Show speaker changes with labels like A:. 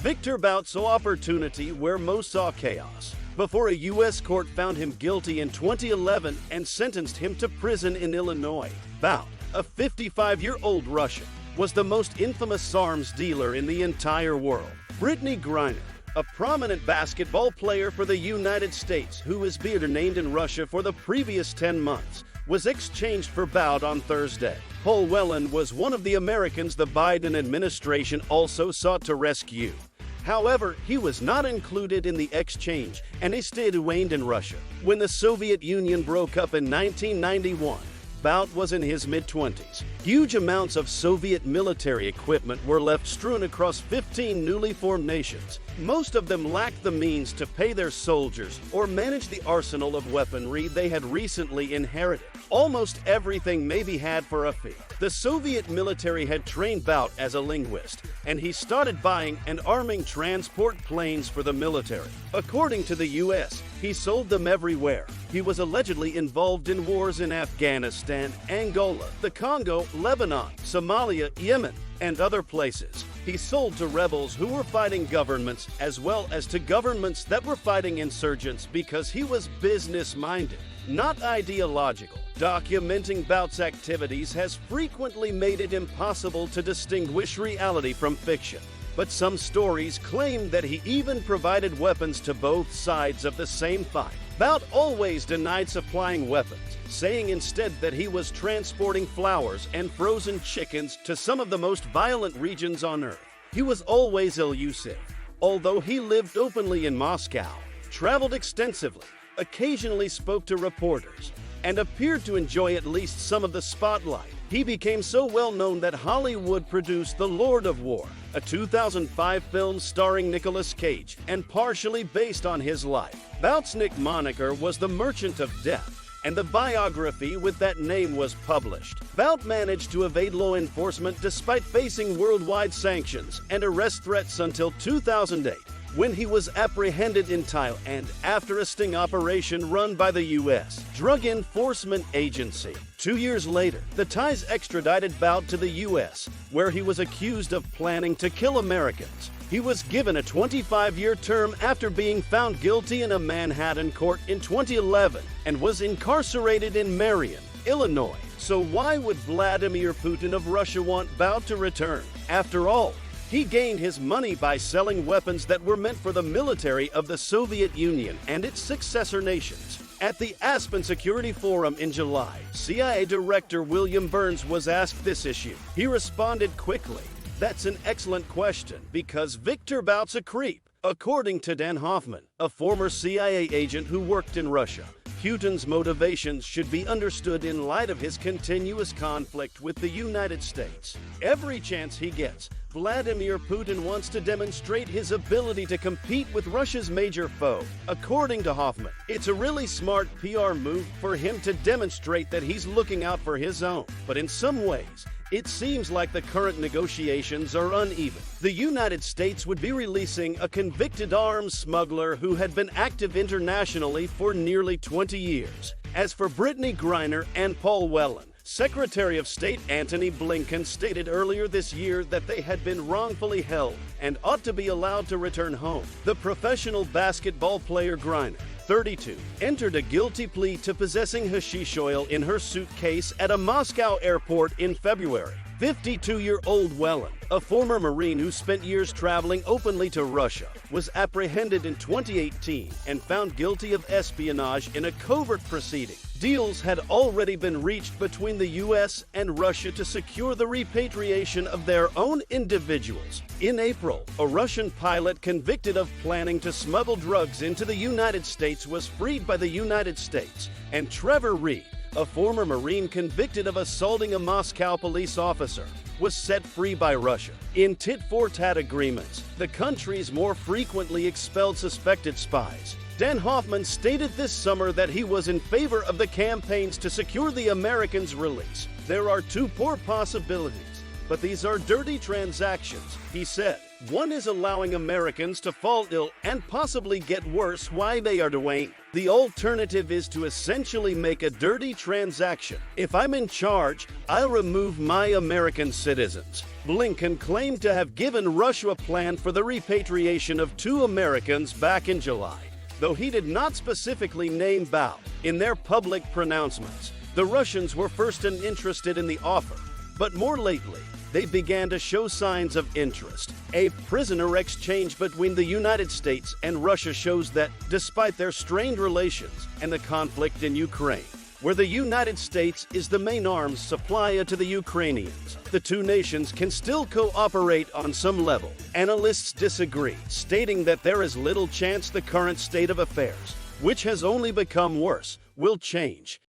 A: Viktor Bout saw opportunity where most saw chaos. Before a U.S. court found him guilty in 2011 and sentenced him to prison in Illinois, Bout, a 55-year-old Russian, was the most infamous arms dealer in the entire world. Brittney Griner, a prominent basketball player for the United States who was being named in Russia for the previous 10 months, was exchanged for Bout on Thursday. Paul Whelan was one of the Americans the Biden administration also sought to rescue. However, he was not included in the exchange and he stayed away in Russia. When the Soviet Union broke up in 1991, Bout was in his mid-20s. Huge amounts of Soviet military equipment were left strewn across 15 newly formed nations. Most of them lacked the means to pay their soldiers or manage the arsenal of weaponry they had recently inherited. Almost everything may be had for a fee. The Soviet military had trained Bout as a linguist, and he started buying and arming transport planes for the military. According to the U.S., he sold them everywhere. He was allegedly involved in wars in Afghanistan, Angola, the Congo, Lebanon, Somalia, Yemen, and other places. He sold to rebels who were fighting governments as well as to governments that were fighting insurgents because he was business-minded, not ideological. Documenting Bout's activities has frequently made it impossible to distinguish reality from fiction. But some stories claim that he even provided weapons to both sides of the same fight. Bout always denied supplying weapons, saying instead that he was transporting flowers and frozen chickens to some of the most violent regions on Earth. He was always elusive, although he lived openly in Moscow, traveled extensively, occasionally spoke to reporters, and appeared to enjoy at least some of the spotlight. He became so well known that Hollywood produced The Lord of War, a 2005 film starring Nicolas Cage and partially based on his life. Bout's nick moniker was the Merchant of Death, and the biography with that name was published. Bout managed to evade law enforcement despite facing worldwide sanctions and arrest threats until 2008. When he was apprehended in Thailand after a sting operation run by the U.S. Drug Enforcement Agency. 2 years later, the Thais extradited Bout to the U.S., where he was accused of planning to kill Americans. He was given a 25-year term after being found guilty in a Manhattan court in 2011 and was incarcerated in Marion, Illinois. So why would Vladimir Putin of Russia want Bout to return? After all, he gained his money by selling weapons that were meant for the military of the Soviet Union and its successor nations. At the Aspen Security Forum in July, CIA Director William Burns was asked this issue. He responded quickly, "That's an excellent question because Viktor Bout's a creep." According to Dan Hoffman, a former CIA agent who worked in Russia, Putin's motivations should be understood in light of his continuous conflict with the United States. Every chance he gets, Vladimir Putin wants to demonstrate his ability to compete with Russia's major foe. According to Hoffman, it's a really smart PR move for him to demonstrate that he's looking out for his own. But in some ways, it seems like the current negotiations are uneven. The United States would be releasing a convicted arms smuggler who had been active internationally for nearly 20 years. As for Brittney Griner and Paul Whelan, Secretary of State Antony Blinken stated earlier this year that they had been wrongfully held and ought to be allowed to return home. The professional basketball player Griner, 32, entered a guilty plea to possessing hashish oil in her suitcase at a Moscow airport in February. 52-year-old Whelan, a former Marine who spent years traveling openly to Russia, was apprehended in 2018 and found guilty of espionage in a covert proceeding. Deals had already been reached between the U.S. and Russia to secure the repatriation of their own individuals. In April, a Russian pilot convicted of planning to smuggle drugs into the United States was freed by the United States, and Trevor Reed, a former Marine convicted of assaulting a Moscow police officer, was set free by Russia. In tit-for-tat agreements, the countries more frequently expelled suspected spies. Dan Hoffman stated this summer that he was in favor of the campaigns to secure the Americans' release. There are two poor possibilities, but these are dirty transactions, he said. One is allowing Americans to fall ill and possibly get worse while they are doing. The alternative is to essentially make a dirty transaction. If I'm in charge, I'll remove my American citizens. Blinken claimed to have given Russia a plan for the repatriation of 2 Americans back in July, though he did not specifically name Bout in their public pronouncements. The Russians were first interested in the offer, but more lately, they began to show signs of interest. A prisoner exchange between the United States and Russia shows that, despite their strained relations and the conflict in Ukraine, where the United States is the main arms supplier to the Ukrainians, the two nations can still cooperate on some level. Analysts disagree, stating that there is little chance the current state of affairs, which has only become worse, will change.